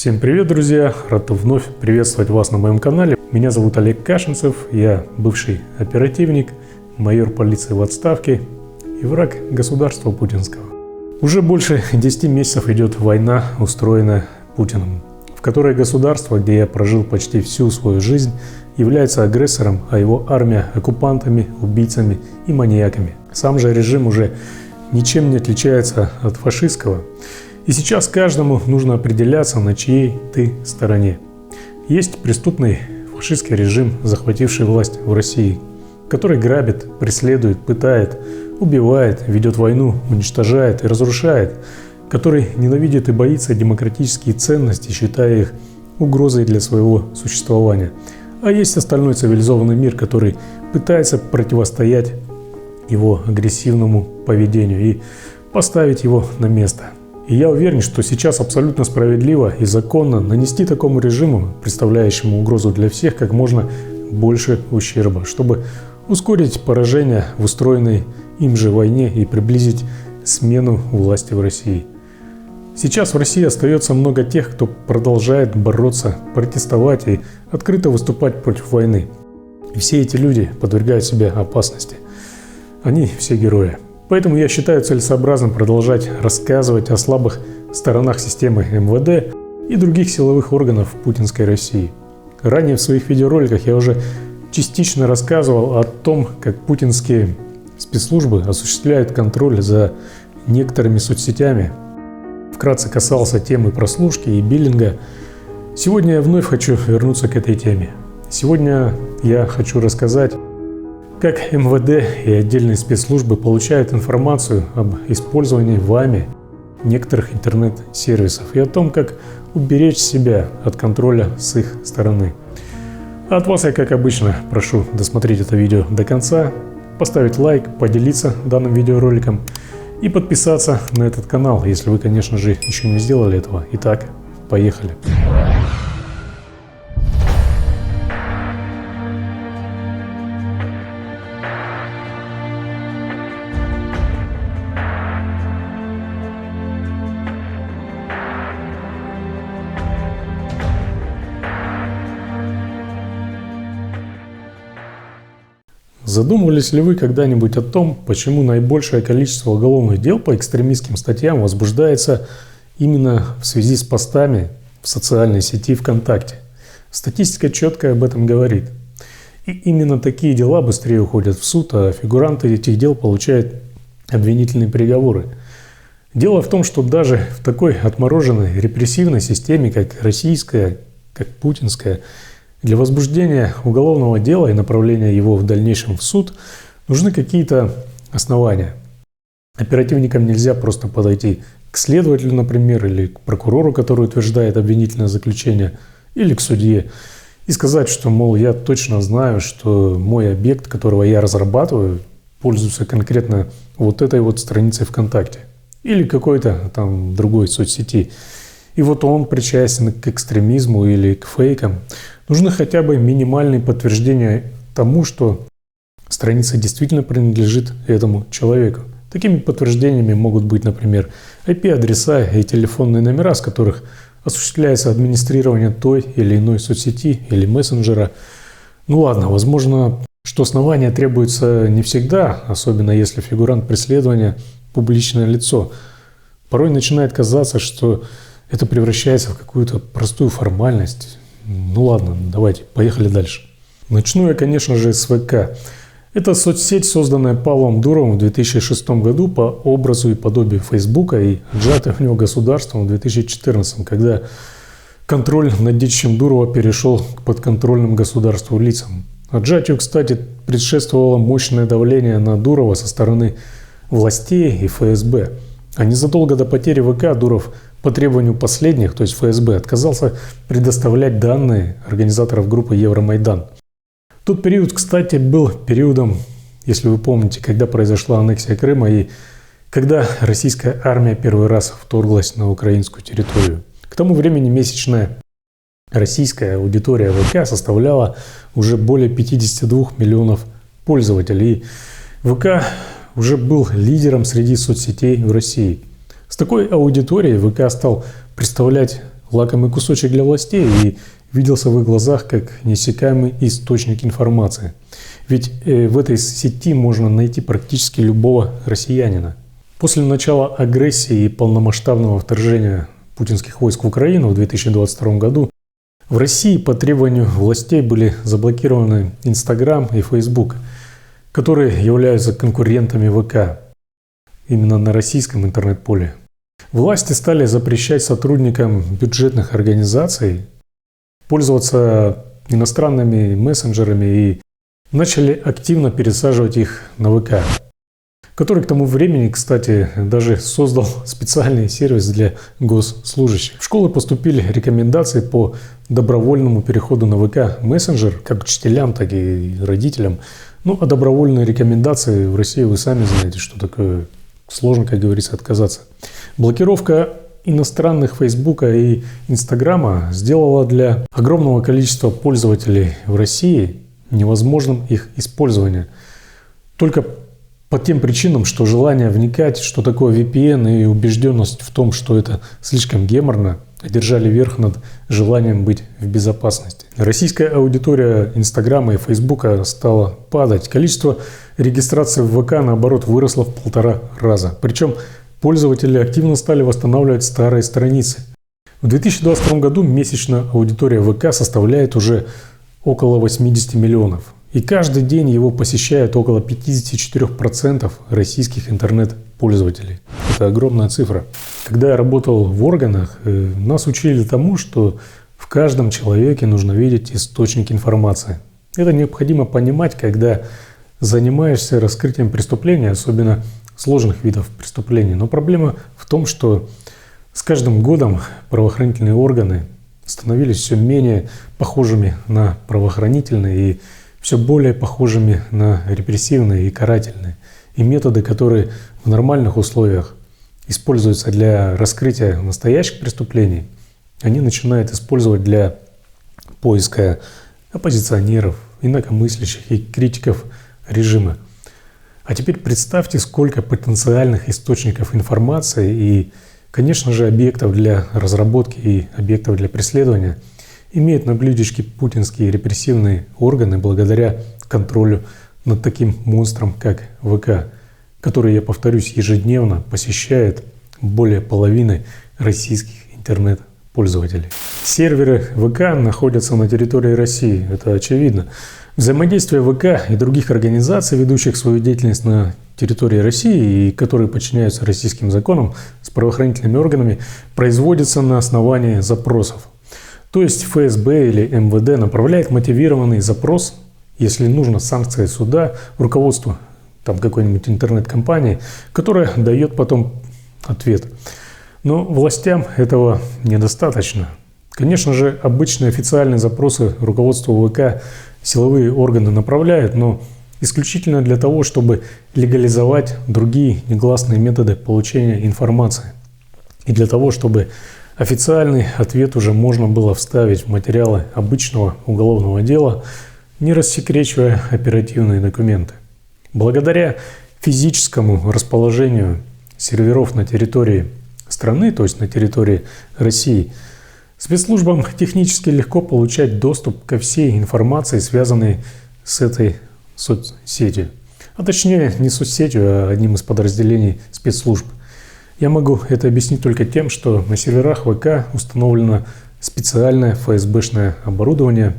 Всем привет, друзья! Рад вновь приветствовать вас на моем канале. Меня зовут Олег Кашинцев, я бывший оперативник, майор полиции в отставке и враг государства путинского. Уже больше 10 месяцев идет война, устроенная Путиным, в которой государство, где я прожил почти всю свою жизнь, является агрессором, а его армия – оккупантами, убийцами и маньяками. Сам же режим уже ничем не отличается от фашистского. И сейчас каждому нужно определяться, на чьей ты стороне. Есть преступный фашистский режим, захвативший власть в России, который грабит, преследует, пытает, убивает, ведет войну, уничтожает и разрушает, который ненавидит и боится демократические ценности, считая их угрозой для своего существования. А есть остальной цивилизованный мир, который пытается противостоять его агрессивному поведению и поставить его на место. И я уверен, что сейчас абсолютно справедливо и законно нанести такому режиму, представляющему угрозу для всех, как можно больше ущерба, чтобы ускорить поражение в устроенной им же войне и приблизить смену власти в России. Сейчас в России остается много тех, кто продолжает бороться, протестовать и открыто выступать против войны. И все эти люди подвергают себя опасности. Они все герои. Поэтому я считаю целесообразным продолжать рассказывать о слабых сторонах системы МВД и других силовых органов путинской России. Ранее в своих видеороликах я уже частично рассказывал о том, как путинские спецслужбы осуществляют контроль за некоторыми соцсетями. Вкратце касался темы прослушки и биллинга. Сегодня я вновь хочу вернуться к этой теме. Сегодня я хочу рассказать, как МВД и отдельные спецслужбы получают информацию об использовании вами некоторых интернет-сервисов и о том, как уберечь себя от контроля с их стороны. А от вас я, как обычно, прошу досмотреть это видео до конца, поставить лайк, поделиться данным видеороликом и подписаться на этот канал, если вы, конечно же, еще не сделали этого. Итак, поехали! Задумывались ли вы когда-нибудь о том, почему наибольшее количество уголовных дел по экстремистским статьям возбуждается именно в связи с постами в социальной сети ВКонтакте? Статистика четко об этом говорит. И именно такие дела быстрее уходят в суд, а фигуранты этих дел получают обвинительные приговоры. Дело в том, что даже в такой отмороженной репрессивной системе, как российская, как путинская, для возбуждения уголовного дела и направления его в дальнейшем в суд нужны какие-то основания. Оперативникам нельзя просто подойти к следователю, например, или к прокурору, который утверждает обвинительное заключение, или к судье, и сказать, что, мол, я точно знаю, что мой объект, которого я разрабатываю, пользуется конкретно вот этой вот страницей ВКонтакте или какой-то там другой соцсети. И вот он причастен к экстремизму или к фейкам. Нужны хотя бы минимальные подтверждения тому, что страница действительно принадлежит этому человеку. Такими подтверждениями могут быть, например, IP-адреса и телефонные номера, с которых осуществляется администрирование той или иной соцсети или мессенджера. Ну ладно, возможно, что основания требуются не всегда, особенно если фигурант преследования – публичное лицо. Порой начинает казаться, что это превращается в какую-то простую формальность. Ну ладно, давайте, поехали дальше. Начну я, конечно же, с ВК. Это соцсеть, созданная Павлом Дуровым в 2006 году по образу и подобию Фейсбука и отжатая в него государством в 2014, когда контроль над детищем Дурова перешел к подконтрольным государству лицам. Отжатию, кстати, предшествовало мощное давление на Дурова со стороны властей и ФСБ. А незадолго до потери ВК Дуров по требованию последних, то есть ФСБ, отказался предоставлять данные организаторов группы Евромайдан. Тот период, кстати, был периодом, если вы помните, когда произошла аннексия Крыма и когда российская армия первый раз вторглась на украинскую территорию. К тому времени месячная российская аудитория ВК составляла уже более 52 миллионов пользователей. И ВК уже был лидером среди соцсетей в России. С такой аудиторией ВК стал представлять лакомый кусочек для властей и виделся в их глазах как неиссякаемый источник информации. Ведь в этой сети можно найти практически любого россиянина. После начала агрессии и полномасштабного вторжения путинских войск в Украину в 2022 году в России по требованию властей были заблокированы Instagram и Facebook, которые являются конкурентами ВК именно на российском интернет-поле. Власти стали запрещать сотрудникам бюджетных организаций пользоваться иностранными мессенджерами и начали активно пересаживать их на ВК, который к тому времени, кстати, даже создал специальный сервис для госслужащих. В школы поступили рекомендации по добровольному переходу на ВК мессенджер как учителям, так и родителям. Ну, а добровольные рекомендации в России вы сами знаете, что такое. Сложно, как говорится, отказаться. Блокировка иностранных Фейсбука и Инстаграма сделала для огромного количества пользователей в России невозможным их использование. Только по тем причинам, что желание вникать, что такое VPN, и убежденность в том, что это слишком геморно, одержали верх над желанием быть в безопасности. Российская аудитория Инстаграма и Фейсбука стала падать. Количество регистраций в ВК, наоборот, выросло в 1,5 раза. Причем пользователи активно стали восстанавливать старые страницы. В 2022 году месячная аудитория ВК составляет уже около 80 миллионов. И каждый день его посещает около 54% российских интернет-пользователей. Это огромная цифра. Когда я работал в органах, нас учили тому, что в каждом человеке нужно видеть источник информации. Это необходимо понимать, когда занимаешься раскрытием преступлений, особенно сложных видов преступлений. Но проблема в том, что с каждым годом правоохранительные органы становились все менее похожими на правоохранительные и все более похожими на репрессивные и карательные. И методы, которые в нормальных условиях используются для раскрытия настоящих преступлений, они начинают использовать для поиска оппозиционеров, инакомыслящих и критиков режима. А теперь представьте, сколько потенциальных источников информации и, конечно же, объектов для разработки и объектов для преследования имеют на блюдечке путинские репрессивные органы благодаря контролю над таким монстром, как ВК, который, я повторюсь, ежедневно посещает более половины российских интернет-пользователей. Серверы ВК находятся на территории России, это очевидно. Взаимодействие ВК и других организаций, ведущих свою деятельность на территории России и которые подчиняются российским законам с правоохранительными органами, производится на основании запросов. То есть ФСБ или МВД направляет мотивированный запрос, если нужно, санкции суда, руководству какой-нибудь интернет-компании, которая дает потом ответ. Но властям этого недостаточно. Конечно же, обычные официальные запросы руководству ВК силовые органы направляют, но исключительно для того, чтобы легализовать другие негласные методы получения информации. И для того, чтобы официальный ответ уже можно было вставить в материалы обычного уголовного дела, не рассекречивая оперативные документы. Благодаря физическому расположению серверов на территории страны, то есть на территории России, спецслужбам технически легко получать доступ ко всей информации, связанной с этой соцсетью. А точнее, не соцсетью, а одним из подразделений спецслужб. Я могу это объяснить только тем, что на серверах ВК установлено специальное ФСБшное оборудование,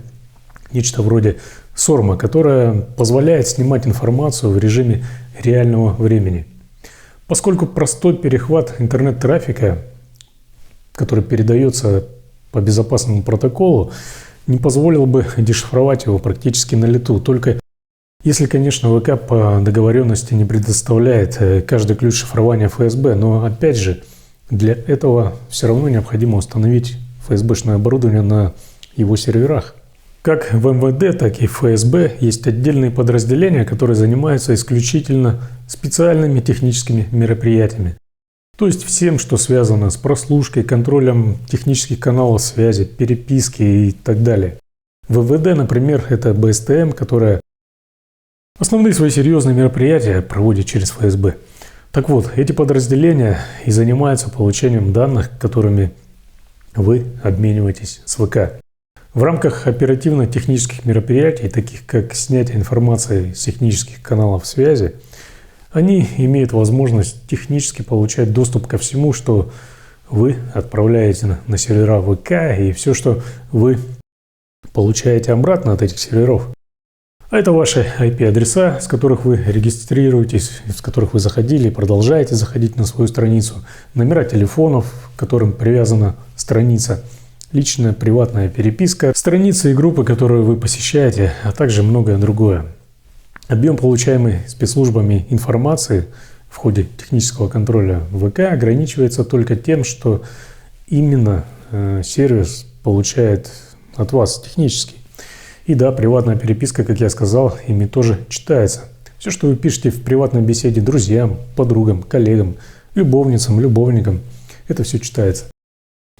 нечто вроде СОРМа, которое позволяет снимать информацию в режиме реального времени. Поскольку простой перехват интернет-трафика, который передается по безопасному протоколу, не позволил бы дешифровать его практически на лету. Только если, конечно, ВК по договоренности не предоставляет каждый ключ шифрования ФСБ. Но опять же, для этого все равно необходимо установить ФСБшное оборудование на его серверах. Как в МВД, так и в ФСБ есть отдельные подразделения, которые занимаются исключительно специальными техническими мероприятиями. То есть всем, что связано с прослушкой, контролем технических каналов связи, переписки и так далее. В МВД, например, это БСТМ, которая основные свои серьезные мероприятия проводит через ФСБ. Так вот, эти подразделения и занимаются получением данных, которыми вы обмениваетесь с ВК. В рамках оперативно-технических мероприятий, таких как снятие информации с технических каналов связи, они имеют возможность технически получать доступ ко всему, что вы отправляете на сервера ВК, и все, что вы получаете обратно от этих серверов. А это ваши IP-адреса, с которых вы регистрируетесь, с которых вы заходили и продолжаете заходить на свою страницу, номера телефонов, к которым привязана страница, личная приватная переписка, страницы и группы, которые вы посещаете, а также многое другое. Объем получаемой спецслужбами информации в ходе технического контроля ВК ограничивается только тем, что именно сервис получает от вас технически. И да, приватная переписка, как я сказал, ими тоже читается. Все, что вы пишете в приватной беседе друзьям, подругам, коллегам, любовницам, любовникам, это все читается.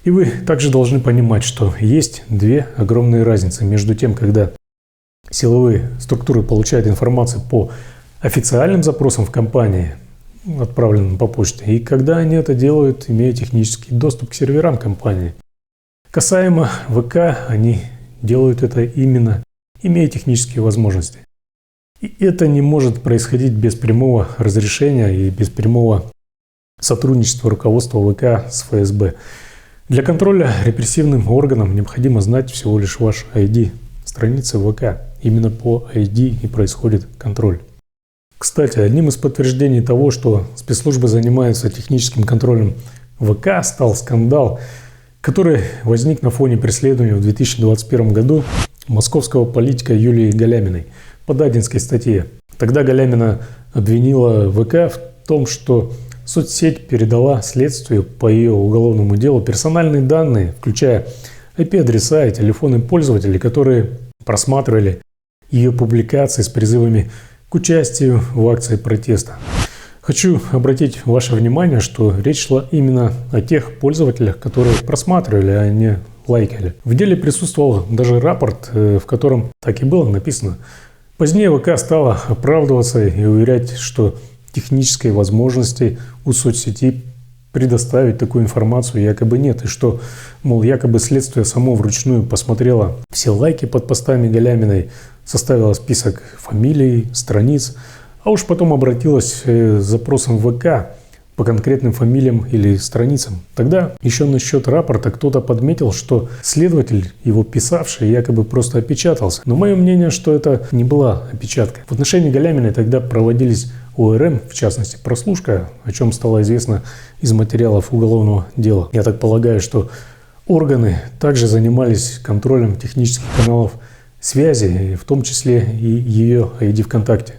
И вы также должны понимать, что есть две огромные разницы между тем, когда силовые структуры получают информацию по официальным запросам в компании, отправленным по почте, и когда они это делают, имея технический доступ к серверам компании. Касаемо ВК, они делают это именно имея технические возможности. И это не может происходить без прямого разрешения и без прямого сотрудничества руководства ВК с ФСБ. Для контроля репрессивным органам необходимо знать всего лишь ваш ID страницы ВК. Именно по ID и происходит контроль. Кстати, одним из подтверждений того, что спецслужбы занимаются техническим контролем ВК, стал скандал, который возник на фоне преследования в 2021 году московского политика Юлии Галяминой по Дадинской статье. Тогда Галямина обвинила ВК в том, что соцсеть передала следствию по ее уголовному делу персональные данные, включая IP-адреса и телефоны пользователей, которые просматривали ее публикации с призывами к участию в акции протеста. Хочу обратить ваше внимание, что речь шла именно о тех пользователях, которые просматривали, а не лайкали. В деле присутствовал даже рапорт, в котором так и было написано. Позднее ВК стала оправдываться и уверять, что технической возможности у соцсети предоставить такую информацию якобы нет, и что, мол, якобы следствие само вручную посмотрело все лайки под постами Галяминой, составило список фамилий, страниц, а уж потом обратилась с запросом в ВК по конкретным фамилиям или страницам. Тогда еще насчет рапорта кто-то подметил, что следователь, его писавший, якобы просто опечатался. Но мое мнение, что это не была опечатка. В отношении Галяминой тогда проводились ОРМ, в частности прослушка, о чем стало известно из материалов уголовного дела. Я так полагаю, что органы также занимались контролем технических каналов связи, в том числе и ее ID ВКонтакте.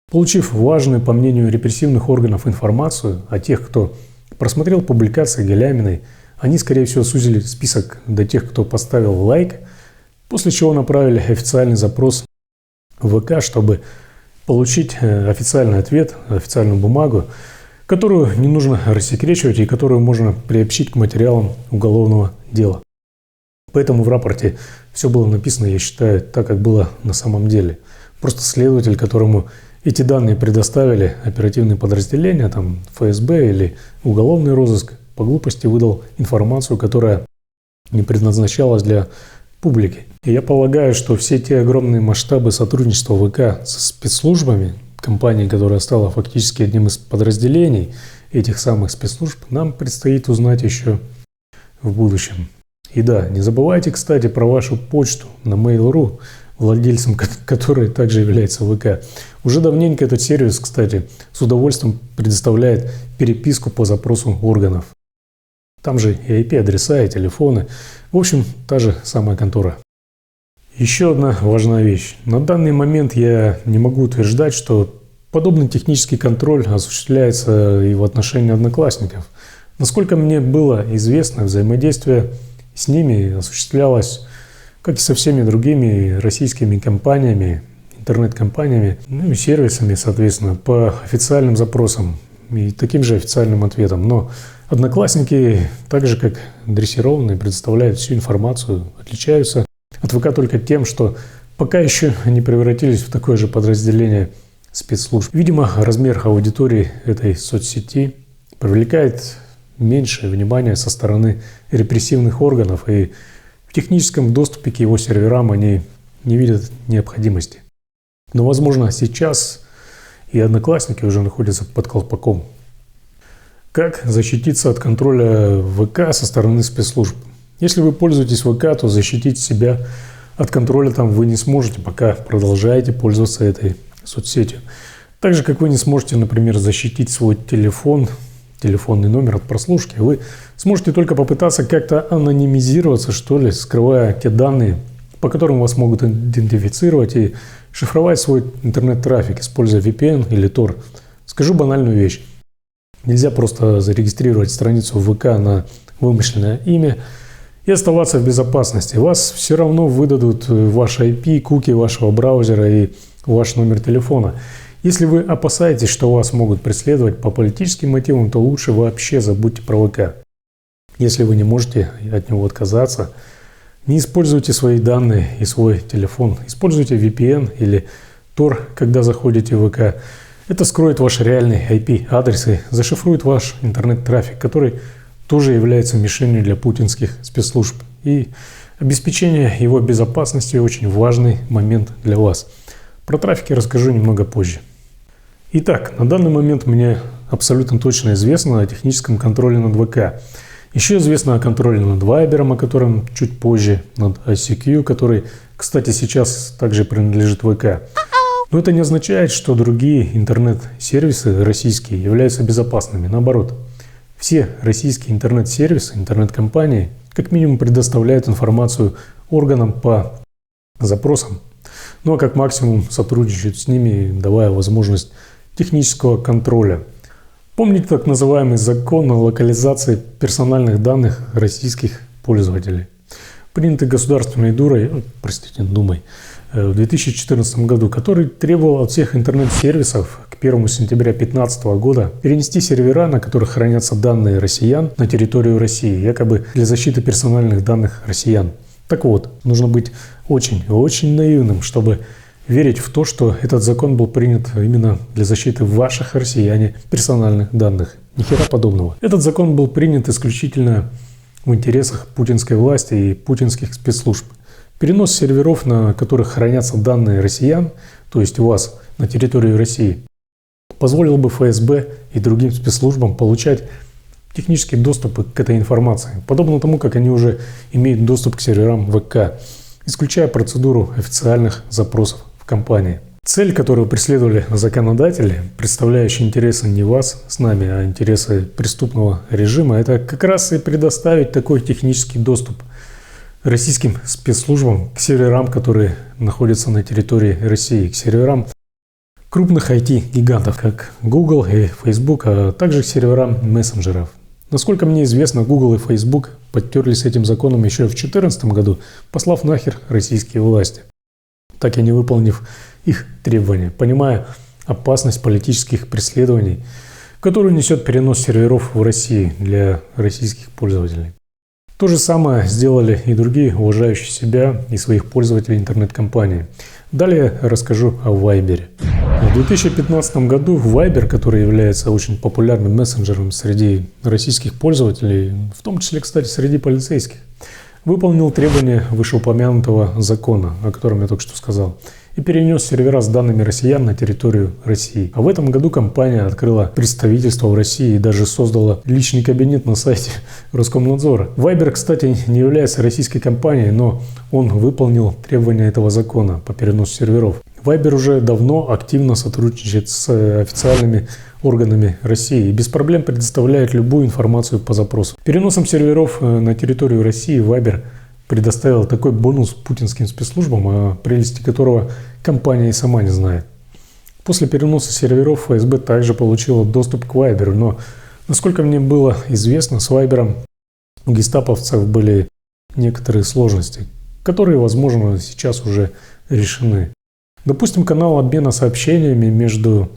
Получив важную, по мнению репрессивных органов, информацию о тех, кто просмотрел публикации Галяминой, они, скорее всего, сузили список до тех, кто поставил лайк, после чего направили официальный запрос в ВК, чтобы получить официальный ответ, официальную бумагу, которую не нужно рассекречивать и которую можно приобщить к материалам уголовного дела. Поэтому в рапорте все было написано, я считаю, так, как было на самом деле. Просто следователь, которому эти данные предоставили оперативные подразделения, там ФСБ или уголовный розыск, по глупости выдал информацию, которая не предназначалась для публики. И я полагаю, что все те огромные масштабы сотрудничества ВК со спецслужбами, компании, которая стала фактически одним из подразделений этих самых спецслужб, нам предстоит узнать еще в будущем. И да, не забывайте, кстати, про вашу почту на Mail.ru, владельцем которой также является ВК. Уже давненько этот сервис, кстати, с удовольствием предоставляет переписку по запросу органов. Там же и IP-адреса, и телефоны. В общем, та же самая контора. Еще одна важная вещь. На данный момент я не могу утверждать, что подобный технический контроль осуществляется и в отношении одноклассников. Насколько мне было известно, взаимодействие с ними осуществлялось, как и со всеми другими российскими компаниями, интернет-компаниями, ну и сервисами, соответственно, по официальным запросам и таким же официальным ответам. Но одноклассники, так же как дрессированные, предоставляют всю информацию, отличаются от ВК только тем, что пока еще не превратились в такое же подразделение спецслужб. Видимо, размер аудитории этой соцсети привлекает меньше внимания со стороны репрессивных органов, и в техническом доступе к его серверам они не видят необходимости. Но, возможно, сейчас и одноклассники уже находятся под колпаком. Как защититься от контроля ВК со стороны спецслужб? Если вы пользуетесь ВК, то защитить себя от контроля там вы не сможете, пока продолжаете пользоваться этой соцсетью. Так же, как вы не сможете, например, защитить свой телефонный номер от прослушки, вы сможете только попытаться как-то анонимизироваться, что ли, скрывая те данные, по которым вас могут идентифицировать, и шифровать свой интернет-трафик, используя VPN или Tor. Скажу банальную вещь. Нельзя просто зарегистрировать страницу ВК на вымышленное имя и оставаться в безопасности. Вас все равно выдадут ваш IP, куки вашего браузера и ваш номер телефона. Если вы опасаетесь, что вас могут преследовать по политическим мотивам, то лучше вообще забудьте про ВК. Если вы не можете от него отказаться, не используйте свои данные и свой телефон. Используйте VPN или Tor, когда заходите в ВК. Это скроет ваш реальный IP-адрес и зашифрует ваш интернет-трафик, который тоже является мишенью для путинских спецслужб. И обеспечение его безопасности очень важный момент для вас. Про трафик я расскажу немного позже. Итак, на данный момент мне абсолютно точно известно о техническом контроле над ВК. Еще известно о контроле над Viber, о котором чуть позже, над ICQ, который, кстати, сейчас также принадлежит ВК. Но это не означает, что другие интернет-сервисы российские являются безопасными. Наоборот, все российские интернет-сервисы, интернет-компании как минимум предоставляют информацию органам по запросам, ну а как максимум сотрудничают с ними, давая возможность технического контроля. Помните так называемый закон о локализации персональных данных российских пользователей, принятый Государственной Думой в 2014 году, который требовал от всех интернет-сервисов к 1 сентября 2015 года перенести сервера, на которых хранятся данные россиян, на территорию России, якобы для защиты персональных данных россиян. Так вот, нужно быть очень наивным, чтобы верить в то, что этот закон был принят именно для защиты ваших, россияне, персональных данных. Ни хера подобного. Этот закон был принят исключительно в интересах путинской власти и путинских спецслужб. Перенос серверов, на которых хранятся данные россиян, то есть у вас на территории России, позволил бы ФСБ и другим спецслужбам получать технический доступ к этой информации, подобно тому, как они уже имеют доступ к серверам ВК, исключая процедуру официальных запросов в компании. Цель, которую преследовали законодатели, представляющие интересы не вас с нами, а интересы преступного режима, это как раз и предоставить такой технический доступ российским спецслужбам к серверам, которые находятся на территории России, к серверам крупных IT-гигантов, как Google и Facebook, а также к серверам мессенджеров. Насколько мне известно, Google и Facebook подтерлись этим законом еще в 2014 году, послав нахер российские власти, так и не выполнив их требования, понимая опасность политических преследований, которую несет перенос серверов в России для российских пользователей. То же самое сделали и другие уважающие себя и своих пользователей интернет-компании. Далее расскажу о Viber. В 2015 году Viber, который является очень популярным мессенджером среди российских пользователей, в том числе, кстати, среди полицейских, выполнил требования вышеупомянутого закона, о котором я только что сказал, и перенес сервера с данными россиян на территорию России. А в этом году компания открыла представительство в России и даже создала личный кабинет на сайте Роскомнадзора. Viber, кстати, не является российской компанией, но он выполнил требования этого закона по переносу серверов. Viber уже давно активно сотрудничает с официальными органами России и без проблем предоставляет любую информацию по запросу. Переносом серверов на территорию России Viber предоставил такой бонус путинским спецслужбам, о прелести которого компания и сама не знает. После переноса серверов ФСБ также получила доступ к Viber, но, насколько мне было известно, с Viber у гестаповцев были некоторые сложности, которые, возможно, сейчас уже решены. Допустим, канал обмена сообщениями между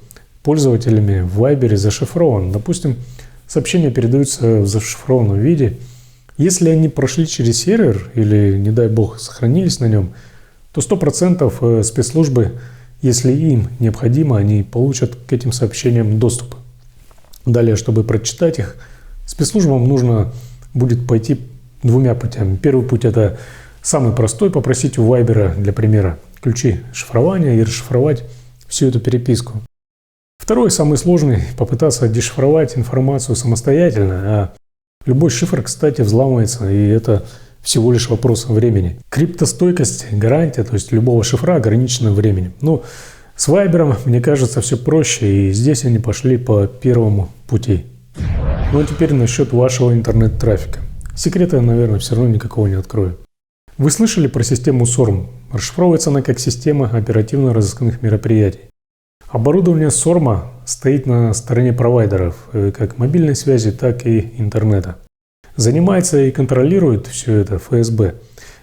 пользователями в Viber зашифрован. Допустим, сообщения передаются в зашифрованном виде. Если они прошли через сервер или, не дай бог, сохранились на нем, то 100% спецслужбы, если им необходимо, они получат к этим сообщениям доступ. Далее, чтобы прочитать их, Спецслужбам нужно будет пойти двумя путями. Первый путь – это самый простой – попросить у Вайбера, для примера, ключи шифрования и расшифровать всю эту переписку. Второй, самый сложный – попытаться дешифровать информацию самостоятельно, а любой шифр, кстати, взламывается, и это всего лишь вопрос времени. Криптостойкость, гарантия, то есть любого шифра ограничена временем. Но с Вайбером, мне кажется, все проще, и здесь они пошли по первому пути. Ну а теперь насчет вашего интернет-трафика. Секрета я, наверное, все равно никакого не открою. Вы слышали про систему SORM? Расшифровывается она как система оперативно-розыскных мероприятий. Оборудование SORM стоит на стороне провайдеров, как мобильной связи, так и интернета. Занимается и контролирует все это ФСБ.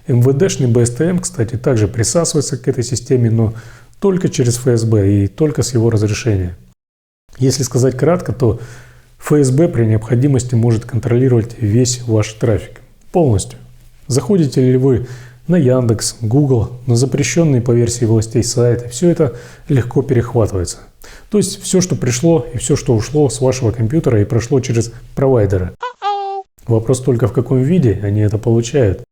МВДшный БСТМ, кстати, также присасывается к этой системе, но только через ФСБ и только с его разрешения. Если сказать кратко, то ФСБ при необходимости может контролировать весь ваш трафик. Полностью. Заходите ли вы на Яндекс, Google, на запрещенные по версии властей сайты, все это легко перехватывается. То есть все, что пришло и все, что ушло с вашего компьютера и прошло через провайдера. Вопрос только в каком виде они это получают.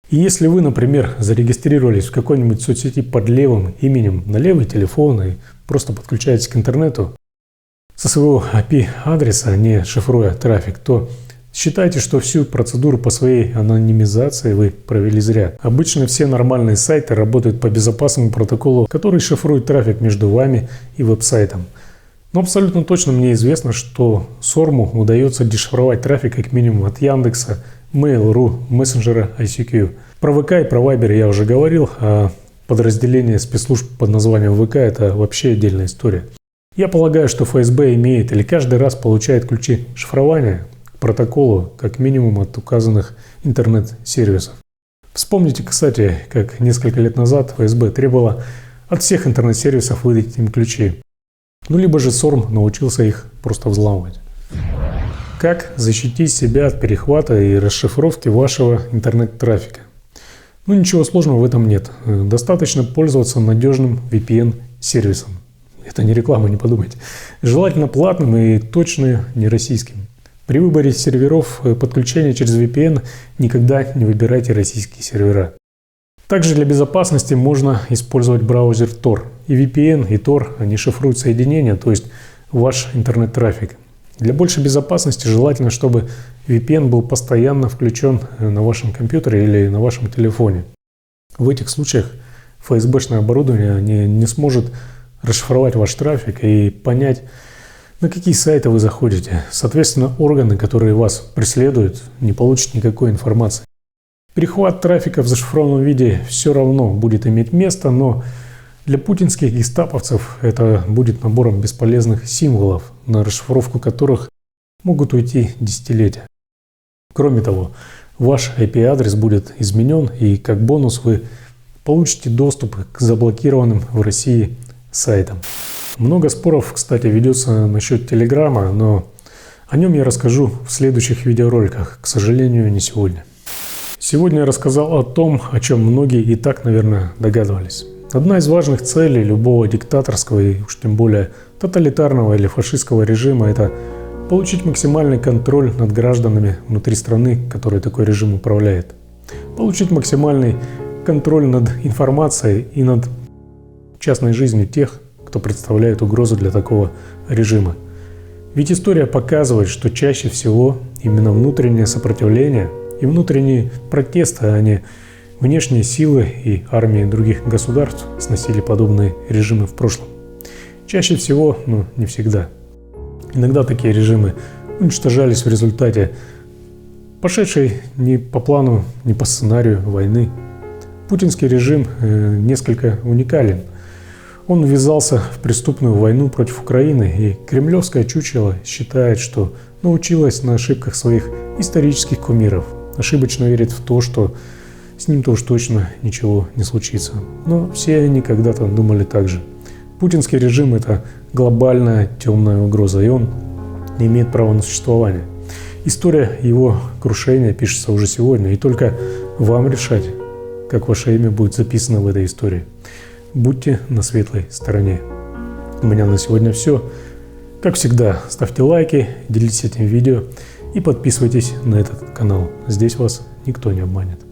И если вы, например, зарегистрировались в какой-нибудь соцсети под левым именем на левый телефон и просто подключаетесь к интернету со своего IP-адреса, не шифруя трафик, то считайте, что всю процедуру по своей анонимизации вы провели зря. Обычно все нормальные сайты работают по безопасному протоколу, который шифрует трафик между вами и веб-сайтом. Но абсолютно точно мне известно, что SORM удается дешифровать трафик как минимум от Яндекса, Mail.ru, мессенджера ICQ. Про ВК и про Viber я уже говорил, а подразделение спецслужб под названием ВК – это вообще отдельная история. Я полагаю, что ФСБ имеет или каждый раз получает ключи шифрования к протоколу как минимум от указанных интернет-сервисов. Вспомните, кстати, как несколько лет назад ФСБ требовала от всех интернет-сервисов выдать им ключи. Ну, либо же SORM научился их просто взламывать. Как защитить себя от перехвата и расшифровки вашего интернет-трафика? Ну, ничего сложного в этом нет. Достаточно пользоваться надежным VPN-сервисом. Это не реклама, не подумайте. Желательно платным и точно не российским. При выборе серверов подключения через VPN никогда не выбирайте российские сервера. Также для безопасности можно использовать браузер Tor. И VPN, и Tor, они шифруют соединения, то есть ваш интернет-трафик. Для большей безопасности желательно, чтобы VPN был постоянно включен на вашем компьютере или на вашем телефоне. В этих случаях ФСБшное оборудование не сможет расшифровать ваш трафик и понять, на какие сайты вы заходите. Соответственно, органы, которые вас преследуют, не получат никакой информации. Перехват трафика в зашифрованном виде все равно будет иметь место, но для путинских гестаповцев это будет набором бесполезных символов, на расшифровку которых могут уйти десятилетия. Кроме того, ваш IP-адрес будет изменен, и как бонус вы получите доступ к заблокированным в России сайтам. Много споров, кстати, ведется насчет Телеграма, но о нем я расскажу в следующих видеороликах, к сожалению, не сегодня. Сегодня я рассказал о том, о чем многие и так, наверное, догадывались. Одна из важных целей любого диктаторского и уж тем более тоталитарного или фашистского режима – это получить максимальный контроль над гражданами внутри страны, которой такой режим управляет. Получить максимальный контроль над информацией и над частной жизнью тех, кто представляет угрозу для такого режима. Ведь история показывает, что чаще всего именно внутреннее сопротивление и внутренние протесты, а не внешние силы и армии других государств сносили подобные режимы в прошлом. Чаще всего, но не всегда. Иногда такие режимы уничтожались в результате пошедшей не по плану, не по сценарию войны. Путинский режим несколько уникален. Он ввязался в преступную войну против Украины, и кремлевское чучело считает, что научилось на ошибках своих исторических кумиров. Ошибочно верит в то, что с ним-то уж точно ничего не случится. Но все они когда-то думали так же. Путинский режим – это глобальная темная угроза, и он не имеет права на существование. История его крушения пишется уже сегодня, и только вам решать, как ваше имя будет записано в этой истории. Будьте на светлой стороне. У меня на сегодня все. Как всегда, ставьте лайки, делитесь этим видео И подписывайтесь на этот канал. Здесь вас никто не обманет.